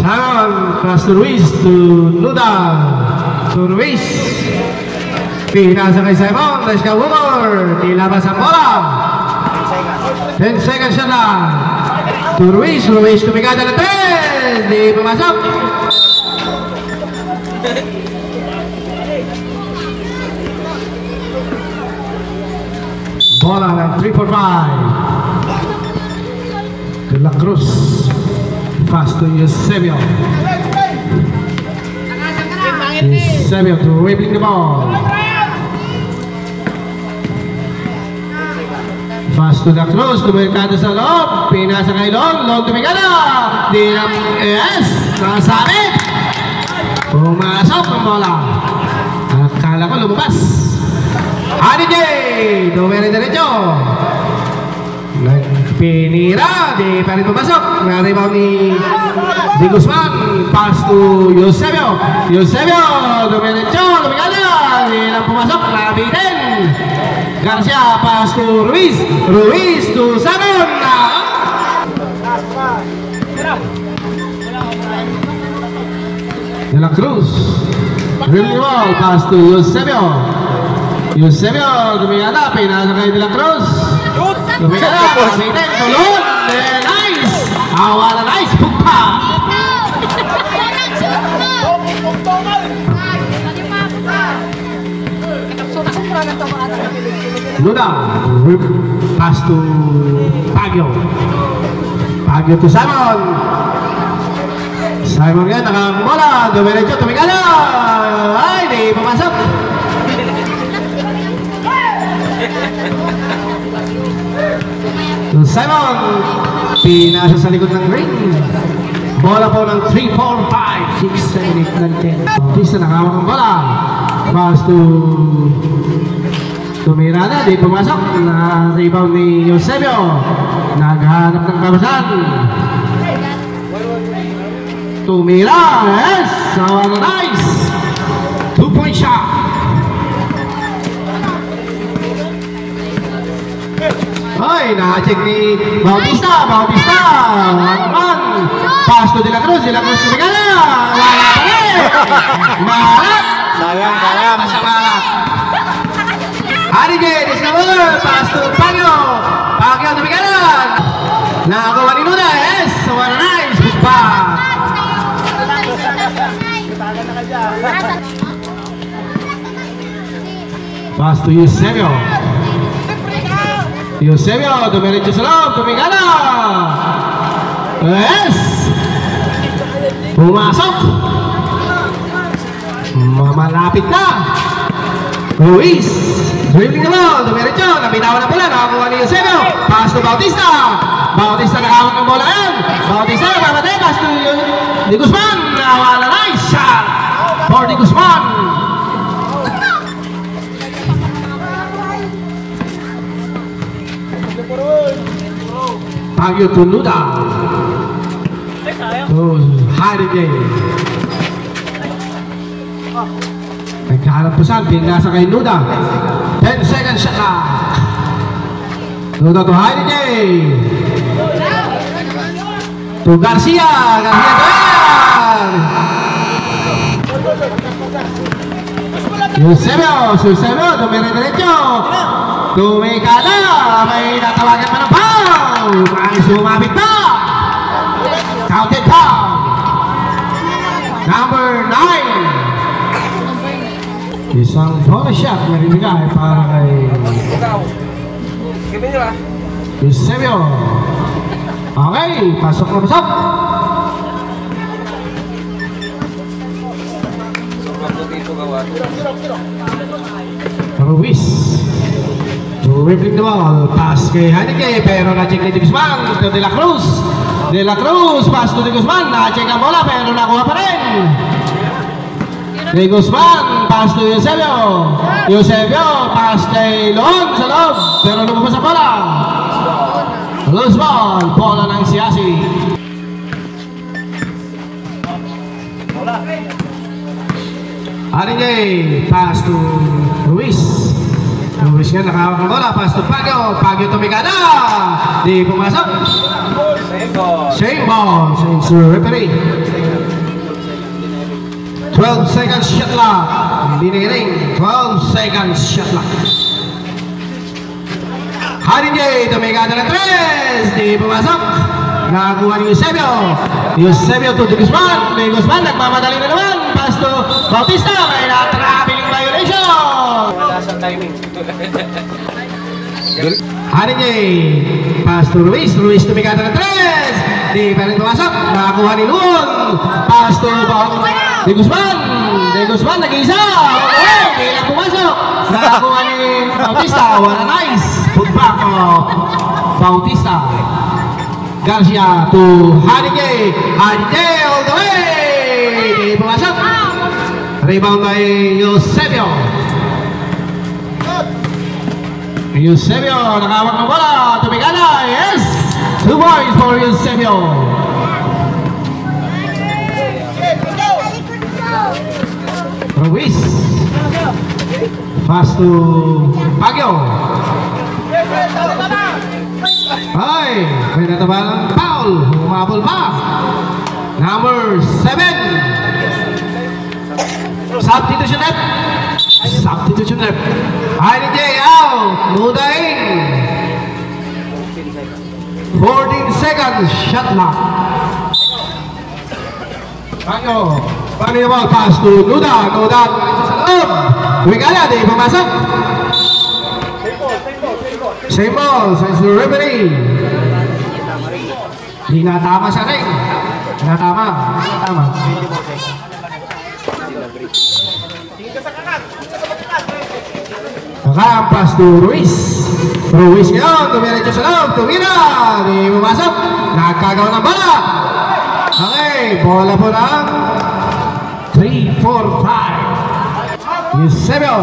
Simon, pass to Ruiz, to Nuda, to Ruiz. Pinasa kay Simon, let's go over. Nilabas ang bola. 10 seconds siya na. To Ruiz, Ruiz tumigada na 10. Di pumasok. Bola ng 3-4-5. De La Cruz. Pass to Eusebio. Eusebio dribbling the ball. Pass to La Cruz. Tumikada sa loob. Pinasa kay Long. Long tumikada. Di na. Yes. Nasabit. Pumasok ang bola. Akala ko lumabas. Adi J. Dumere derecho. Pinira, di pa rin pumasok. Naribaw ni Di Guzman. Pass to Eusebio. Eusebio, dumiretso, lumikada. Di lang pumasok, nabitin. Garcia, pass to Ruiz. Ruiz to Simon. De La Cruz. Really ball, pass to Eusebio. Eusebio, dumikada, pinasa kay De La Cruz. Lumikada, nabitin, tulog. Nice. Awala nice, pukpa. Nuda, pass to Baguio. Baguio to Simon. Simon yan, nakabola. Dumiretso, tumikada. Ay, di pumasok. To Simon. Pinasa sa likod ng ring. Bola po ng 3, 4, 5, 6, 7, 8, 9, 10. Bautista nakawak ang bola. Pass to Mirada, di pumasok. Na-rebound ni Eusebio. Naghanap ng kabasan. To Mirada, yes! So, nice! 2-point shot. Ay, na-check ni Bautista. Bautista. 1-1. Pass to De La Cruz. De La Cruz tumigala. Wala pa rin. Malat. Sayang, sayang. Malat. Harige, discover. Pass to Baguio. Baguio tumigala. Nakakuha ni Nuda. Yes. So, nice. Bukpa. Pass to Eusebio. Eusebio, dumiretso sa loob, tumigala. Yes! Pumasok. Malapit na. Ruiz, dribbling the ball, dumiretso, nabitawan na pala, nakakuha ni Eusebio. Pass to Bautista. Bautista nakawak ng bola yan. Bautista, babate, pass to Di Guzman. Nawala, nice shot for Di Guzman. Baguio to Nuda. To Harige. Nagkaharap po saan, pinasa kay Nuda. 10 seconds shot na. Nuda to Harige. To Garcia. Garcia to yan. Eusebio. Eusebio, dumire-diretso. Tumikala. May natawagan pa ng foul. May sumabit na. Counted foul. Number 9. Isang bonus shot na binigay para kay Eusebio. Okay, pasok na pasok. Ruiz. Dribbling the ball, pass kay Haneke, pero na-check ni Di Guzman to De La Cruz. De La Cruz, pass to Di Guzman, na-check ang bola pero nakuha pa rin. Di Guzman, pass to Eusebio. Eusebio, pass kay Loon sa loob, pero lumabas ang bola. Loose ball, bola ng Siasi. Haneke, pass to Ruiz. Ruiz nga nakahawak ng bola, pass to Baguio. Baguio tumigada. Di pumasok. Same ball. Same referee. 12 seconds shot clock. Hindi na iring. 12 seconds shot clock. Haringay, tumigada ng 3. Di pumasok. Nakakuha ni Eusebio. Eusebio to Guzman. May Guzman, nagmamadali na naman. Pass to Bautista. May na-traveling violation. Wala sa timing. Haringay. Pass to Ruiz. Ruiz tumigada ng 3. Di pa rin pumasok. Nakakuha ni Luon. Pass to Di Guzman. Di Guzman, nag-iisa. Okay, di lang pumasok. Nakakuha ni Bautista. What a nice putback of Bautista. Garcia to Haringay. Haringay all the way. Di pumasok. Rebound by Eusebio. Eusebio, nakawak ng bola. Tumigala. Yes! 2 points for Eusebio. Ruiz. Pass to Baguio. Ay, may natabalang foul. Humabol pa. Number 7. Substitution net. Substitution net. Haringay out. Muda in. 14 seconds. Shot lock. Baguio. Baguio ball pass to Nuda. Nuda. Sa loob. Tumigala. Di pumasok. Same ball, says the referee. Di natama sa ring. Natama. Natama. Nakaampas to Ruiz. Ruiz ngayon, tumiretso sa loob. Tumira. Di pumasok. Nagkagawa ng bola. Okay, bola po ng 3, 4, 5. Eusebio.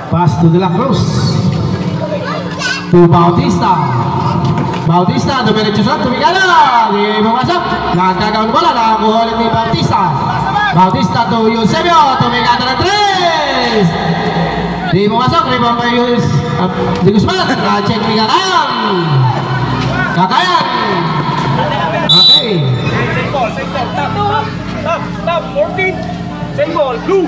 Pass to De La Cruz. To Bautista. Bautista, dumiretso sa tumigala. Di pumasok. Nagkagawa ng bola. Nakakuha ulit ni Bautista. Bautista to Eusebio. Tumigala ng 3. Di pumasok. Rebound by Di Guzman. Check ni Garam. Kakayan. Okay. Same ball. Stop. 14. Same ball. Blue.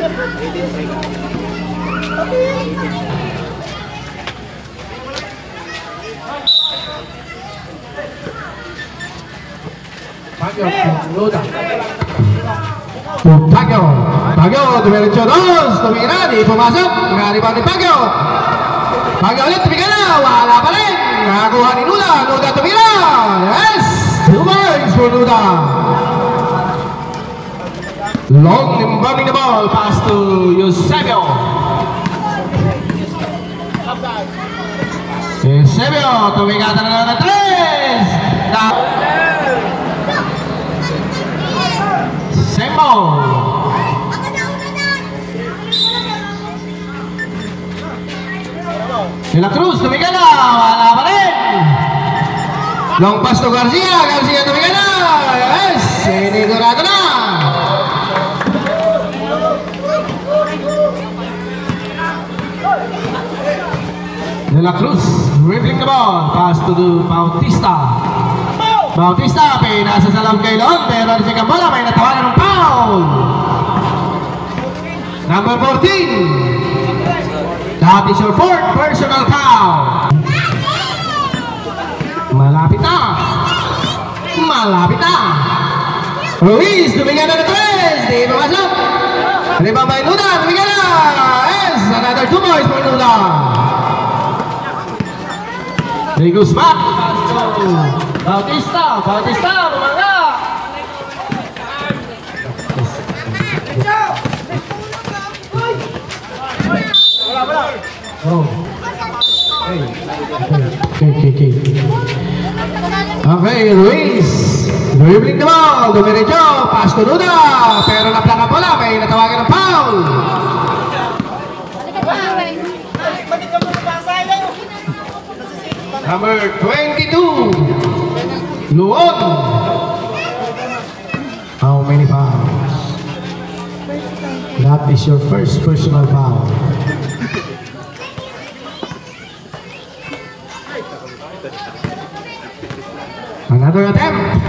Baguio, dumiretso dos, tumira, di pumasok, nag-rebound ni Baguio. Baguio ulit, tumigala, wala pa rin. Nakakuha ni Nuda, Nuda tumira. Yes, 2 points for Nuda. Long limbang the ball, pass to Eusebio. Eusebio, tumigata na naman ng 3. Sembo. De La Cruz, tumigala, wala pa rin. Long pass to Garcia, Garcia tumigala. Yes, sinigurado na. De La Cruz, dribbling the ball, pass to Bautista. Bautista, pinasa sa loob kay Leon, pero si Cambola may natawanan ng foul. Number 14. That is your 4th personal foul. Malapit na. Malapit na. Ruiz, tumigyan na ng 3. Di pumasok. Rebound by Nuda, tumigyan na. Yes, another 2 points for Nuda. He goes back. Bautista, bumangga. Oh. Okay, Ruiz. Dribbling the ball, dumiretso, pass to Nuda. Pero naplaka bola, may natawagan ng foul. Number 22, Luon. How many fouls? That is your first personal foul. Another attempt.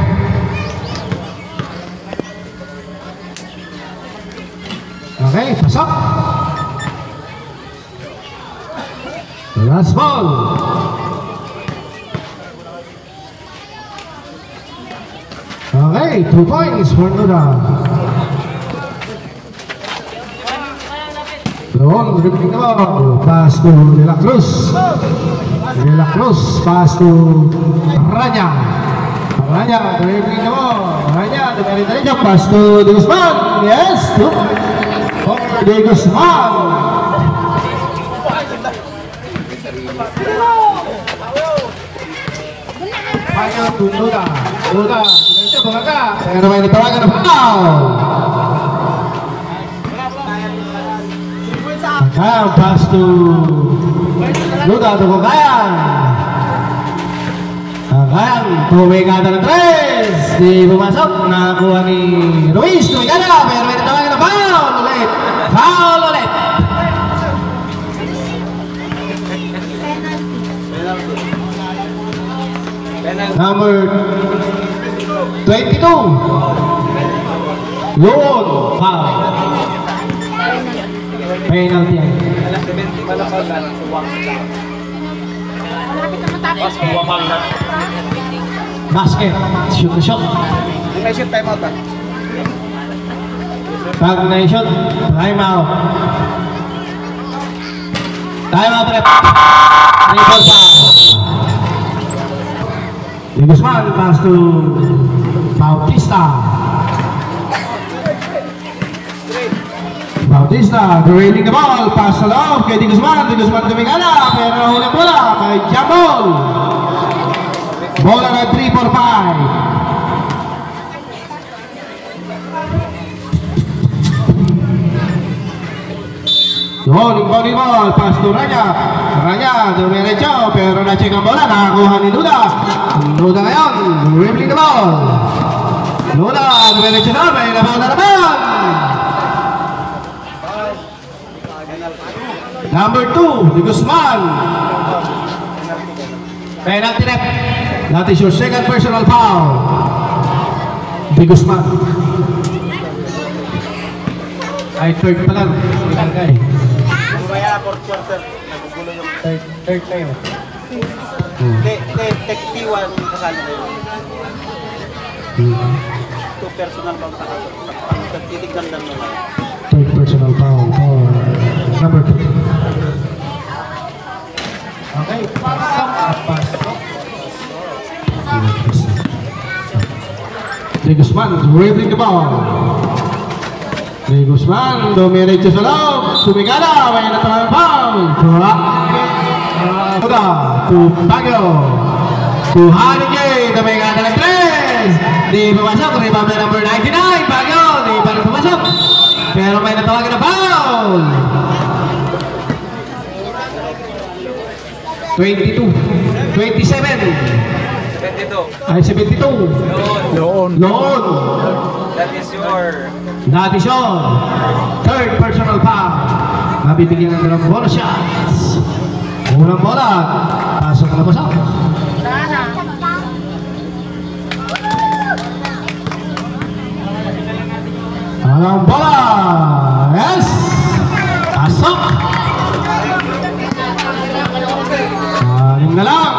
Okay, pasok. Last ball. Okay, 2 points for Nuda. Doon, dribbling the ball. Pass to De La Cruz. De La Cruz, pass to Ranya. Ranya, dribbling the ball. Ranya, diretso, pass to De Guzman. Yes, 2 for De Guzman. Ayaw to Nuda. Nuda, diretso, bumaka. Pero may natawagan na foul. Kaya pass to Nuda to Kakayan. Kakayan, tumigada ng 3. Di pumasok, nakakuha ni Ruiz. Tumigada, pero may natawagan na foul ulit. Foul ulit. Number 22. Yun, foul. Penalty yan. Basket. Shoot to shot. May shoot time out ba? Pag na-shoot, time out. Time out rep. Triple foul. De Guzman pass to Bautista. Bautista, derailing the ball, pass sa loob kay De Guzman tumingala, pero nahulang bola kay Jambol. Bola na 3 for 5. Doon, yung ball, pass to Ranya. Ranya, dumiretso, pero na-check ang bola, nakakuha ni Nuda. Nuda ngayon, dribbling the ball. Nuda, dumiretso na, may laban na naman. Number 2, De Guzman. Penalty rep. That is your second personal foul. De Guzman. Ay, third pa lang. Pinagay. Mamaya, fourth quarter. Nagugulo yung Third na yun. Tech T1 kasali ko yun. 2 personal foul sa kaso. Titignan lang naman. Third personal foul for number 2. Okay, pasok at pasok. De Guzman dribbling the ball. De Guzman dumiretso sa loob. Sumigala, may natamang foul. Nuda to Baguio. To Hanigay, dumigada ng 3. Di pumasok, rebound na number 99. Baguio, di pa rin pumasok. Pero may natawagan na foul. 22, 27. 22. Ay, 72. Noon. Noon. That is your... That is all. Third personal foul. Mabibigyan ng dalawang bonus shots. Unang bola. Pasok na pasok. Unang bola. Yes. Pasok. Anim na lang.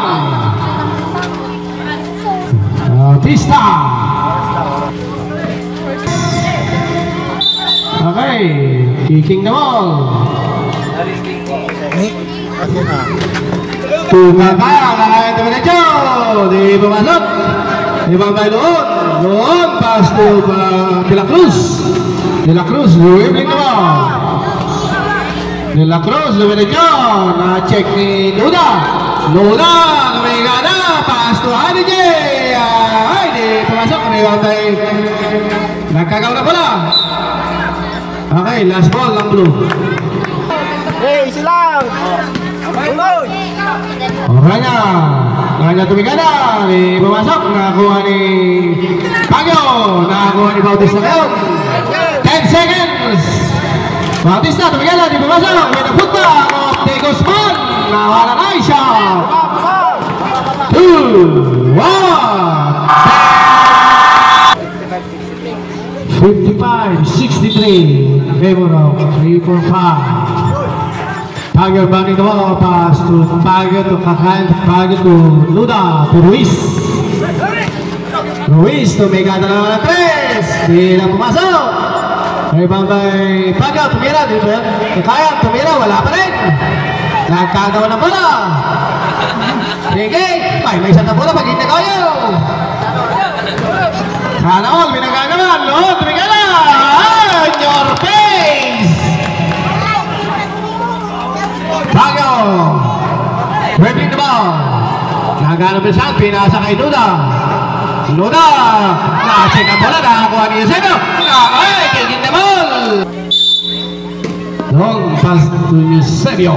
Bautista. Okay, kicking the ball. Kaya, kaya diretso. Di pumasok. Ibang tayo doon. Doon, pass to De La Cruz. De La Cruz, dribbling the ball. De La Cruz, diretso. Na-check ni Nuda. Nuda, namigana. Pass to Hanigay. Ay, di pumasok. Ibang tayo. Nagkagaw na pala. Okay, last ball ng blue. Hey, silang! Tulog! Ranya. Ranya tumigana. Di pumasok. Nakakuha ni Baguio. Nakakuha ni Bautista ngayon. 10 seconds. Bautista tumigana. Di pumasok. May nagpunta of De Guzman. Nawala na siya. 2, 1. 55 55-63. Favor of 3-4-5. Baguio backing the ball. Pass to Baguio to Kakayan. Baguio to Luda. To Ruiz. Ruiz tumigada na naman ang 3. Di na pumasok. Rebound by Baguio. Tumira. Kakayan. Tumira. Wala pa rin. Nagkagawa ng bola. Sige. May isang na bola. Pag-hintay kayo. Sana all. Binagagawa. Lord. Tumigada. In your face. Baguio. Dribbling the ball. Naghanap yung saan. Pinasa kay Luda. Luda. Na-check ang bola. Nakakuha ni Eusebio. Ay, kicking the ball. Long pass to Eusebio.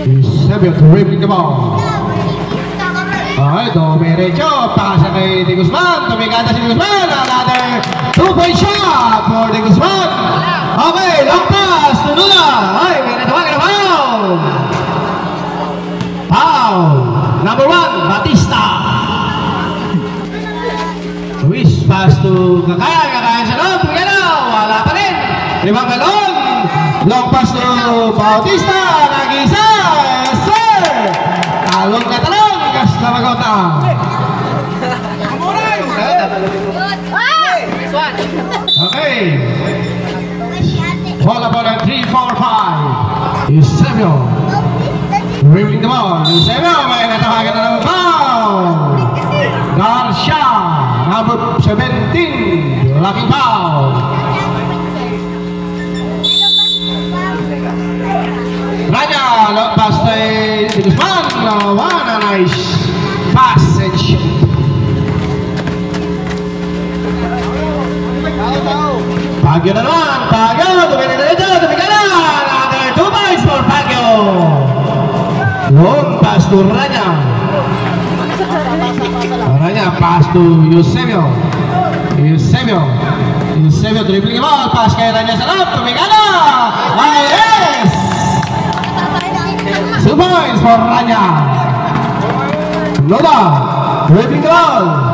Eusebio dribbling the ball. Ay, Domerecho. Pasa kay De Guzman. Tumigada si De Guzman. Another 2-point shot for De Guzman. Okay, long pass to Luda. Ay, may natawagan na foul. Foul. Number 1, Batista. Ruiz pass to Kakayan. Kakayan sa loob. Tumigada. Wala pa rin. Limang galon. Long pass to Bautista. Nag-isa. Yes, sir. Talong na talong. Gas na magota. Okay. Ball about at 3-4-5. Eusebio. Dribbling the ball. Eusebio. May natawagan na ng foul. Garcia. Number 17. Locking foul. Raja. Pass to De Guzman. What a nice passage. Baguio na naman. Baguio. Tumigada dito. Tumigada. Another 2 points for Baguio. Long pass to Rania. Rania pass to Eusebio. Eusebio dribbling the ball. Pass kay Rania sa loob. Tumigada. Ay, yes! 2 points for Rania. Loda. Dribbling the ball.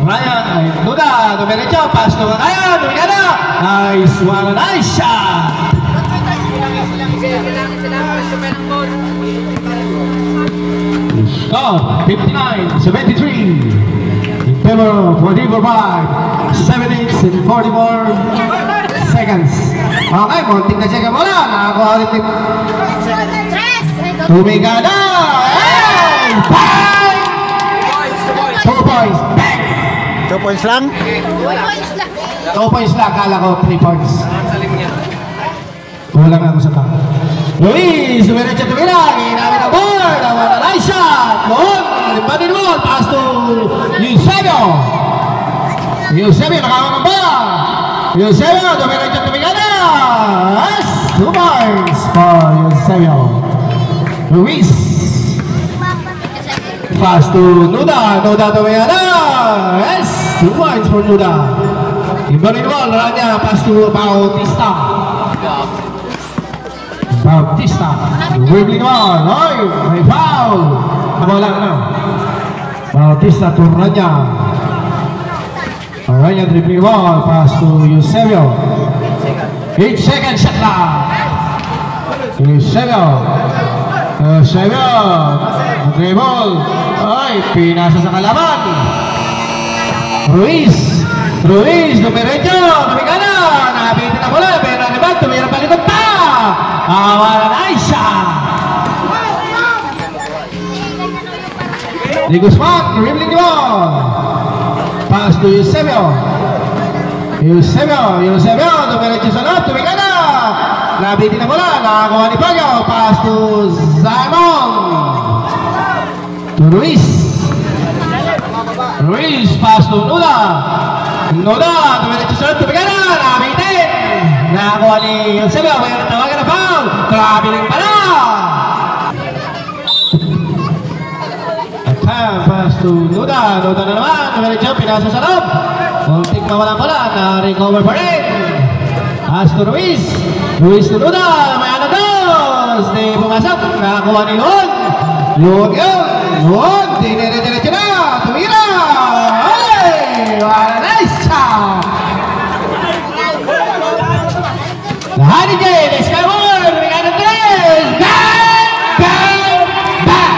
Ryan, Luda, Domerecho, pass to Ryan, Tumigada. Nice one, nice shot. Score 59-73. In favor of 44-5. 7 8 and 44 seconds. Okay, konting na siya ka muna. Nakakuha ulit ni Tumigada. Hey! Bang! 2 points. Bang! 2 points lang? 2 points lang. Kala ko 3 points. Kulang ako sa tao. Luis, Dumerecho tumira. Ginamit ang board. Ang mga nice shot. Noon. Limpatin mo. Pass to Eusebio. Eusebio nakawag ang bola. Eusebio. Dumerecho tumigada. Yes. 2 points for Eusebio. Luis. Pass to Nuda. Nuda tumigada. Yes. 2 points for Nuda. Imbalin mo. Rania. Pass to Bautista. Bautista. Dribbling on. Oy, may foul. Wala na. Bautista to Rania. Rania dribbling ball. Pass to Eusebio. 8 seconds shot lang. Eusebio. Eusebio. Dribble. Oy, pinasa sa kalaban. Ruiz. Ruiz. Dumerecho. Tumigada. Nakabitin na bola. Pero naman. Tumira palikot pa. Wala na Aisha. De Guzman, dribbling the ball. Pass to Eusebio. Eusebio, Dumerecho sa loob, tumigada. Nabitin na bola, nakakuha ni Baguio. Pass to Simon. To Ruiz. Ruiz, pass to Nuda. Nuda, Dumerecho sa loob, tumigada. Nabitin. Nakakuha ni Eusebio, may natawagan na foul. Grabe lang pala. Pass to Nuda. Nuda na naman. Dumerecho, pinasa sa loob. Muntik mawala pala. Na-recover pa rin. Pass to Ruiz. Ruiz to Nuda. May anados. Di pumasok. Nakakuha ni Luon. Luon yun. Noon, dinere-diretso na. Tumira. Ay, what a nice shot. Honey J, let's go on. We got a tres. Bang, bang, bang.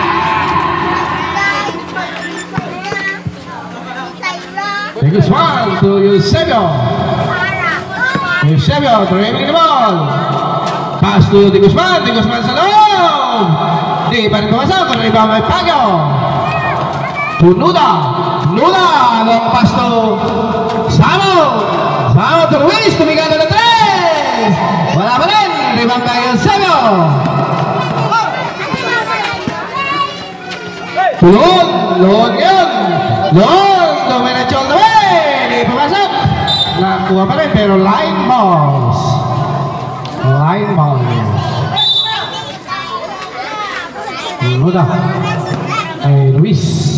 Biggest one to Eusebio. Eusebio, dribbling the ball. Pass to Di Guzman sa loob. Di pa rin pumasok, kung rebound may Pagyo. To Nuda, long pass to Samo to Ruiz, tumigado na tres. Wala pa rin, rebound tayo Eusebio. Loon yun. Dominate all the way. Di pumasok. Nakuha pa rin, pero line balls. Nuda. Ay, Luis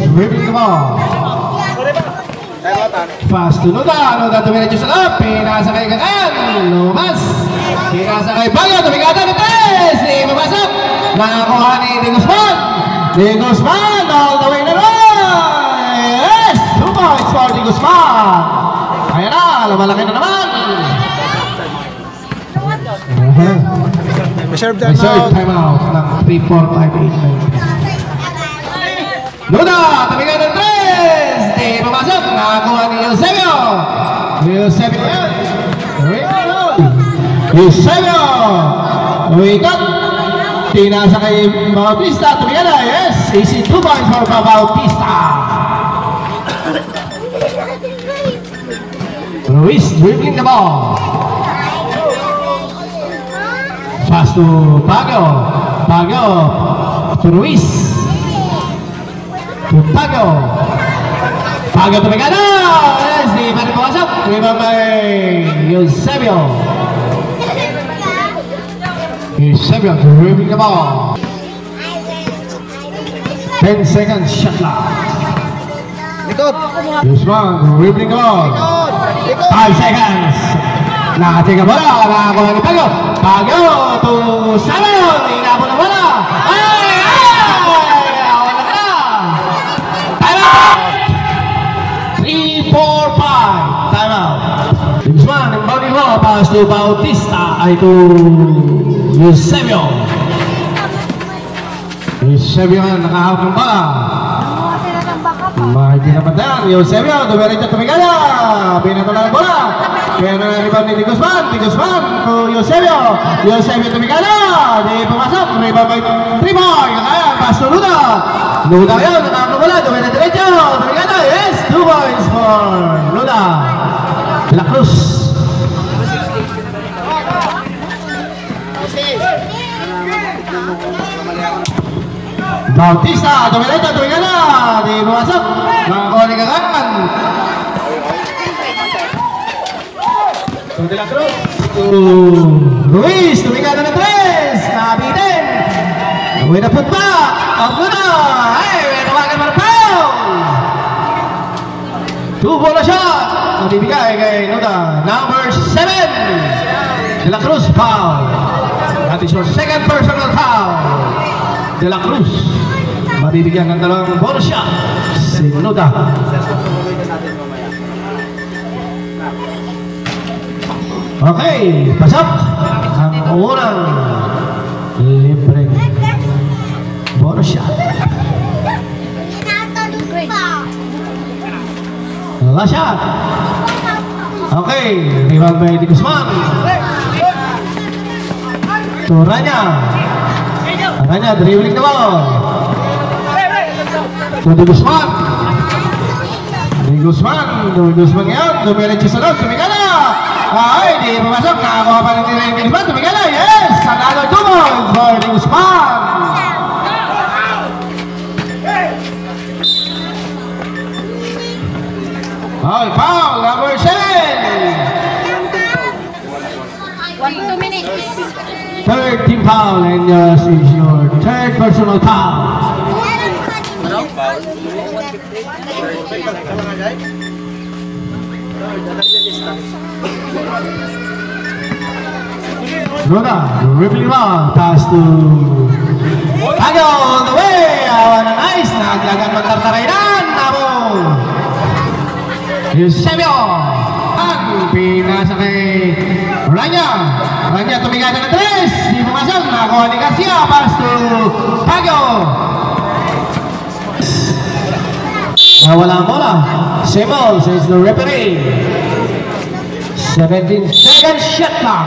dribbling the ball. Fast to Nuda tumiretso sa loob, pinasa kay Kakan, lumas, pinasa kay Bayo, tumigatan ng tres, di mapasok, nakakuha ni Di Guzman, all the way na ron, yes, 2 points for Di Guzman, ayan na, lumalaki na naman. Reserve Time out ng 3, 4, 5, 8, 9. Nuda, tumigatan ng tres, di mapasok, nakakuha ni Eusebio umikat, tinasa kay Bautista, tumigala, yes, easy 2 points for Bautista. Ruiz dribbling the ball. Pass to Pagyo to Ruiz. Pagyo tumigala, yes, di pa rin pumasok, rebound by Eusebio dribbling the ball. 10 seconds shot clock. Guzman dribbling the ball. 5 seconds. Nakatinga bola, nakakuha ni Pagyo to Salon, inabot na bola. Wala na. Time out. 3, 4, 5. Time out. Guzman, ang bawang mo, pass to Bautista, ay to Eusebio nga, nakahawak ng bola. Mahigit na patayan, Eusebio, dumiretso tumigala, binato na ng bola. Kaya na rebound ni Di Guzman to Eusebio tumigala, di pumasok, rebound by 3 boy, kaya pass to Nuda yun, nakahawak ng bola, dumiretso, tumigala, yes, 2 points for Nuda. De La Cruz. Bautista, tumigala, di pumasok, nakakuha ni Kakan. To De La Cruz, to Ruiz, tumigala na tres, nakabitin. With a putback, of Nuda, ay, may tawagan para foul. 2-ball na shot, nabibigay kay Nuda, number 7, De La Cruz foul. That is your second personal foul. De La Cruz, mabibigyan ng dalawang ball shot si Nuda. Okay, pasok ang unang libreng ball shot. Last shot. Okay, rebound by Di Guzman to Ranya dribbling the ball to Di Guzman ngayon, dumiretso sa loob, tumigala, ay, di pumasok, nakakuha pa rin nila yung Di Guzman, tumigala, yes, another 2 points for Di Guzman. Okay, foul, number 7. 2 minutes. Third team foul, and yours is your third personal foul. Nuda, dribbling ball, pass to Baguio on the way. Awan na nice. Naglagan magtartarainan. Abo. Eusebio. Ang pinasa kay Rania. Rania tumigada ng 3. Di pumasok. Nakuha ni Garcia. Pass to Baguio. Nawala ang bola. Sable says the referee. 17 seconds shot clock.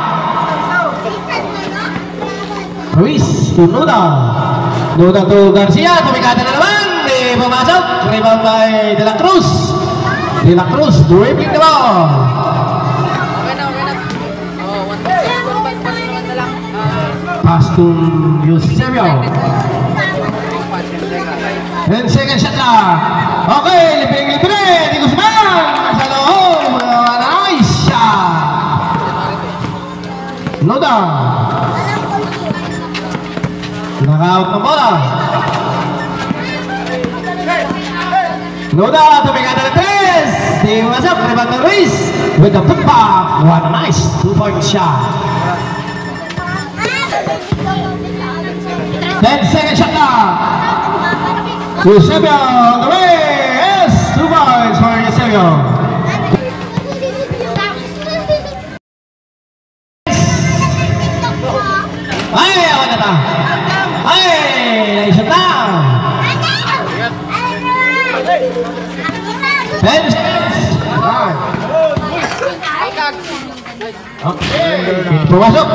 Ruiz to Nuda. Nuda to Garcia. Tumikata na naman. Di pumasok. Rebound by De La Cruz. De La Cruz dribbling the ball. Pass to Eusebio. 10 seconds shot clock. Okay, libre-libre. Di Guzman. Sa loob. Nice shot. Nuda. Naka-out ng bola. Nuda, tumigada ng 3. Di masok, rebound ng Ruiz. With the putback. What a nice 2-point shot. 10 seconds shot clock. Eusebio on the way. Yes, 2 points for Eusebio. Ay, awan na ta. Ay, naisot na. 10 seconds. Okay, pumasok.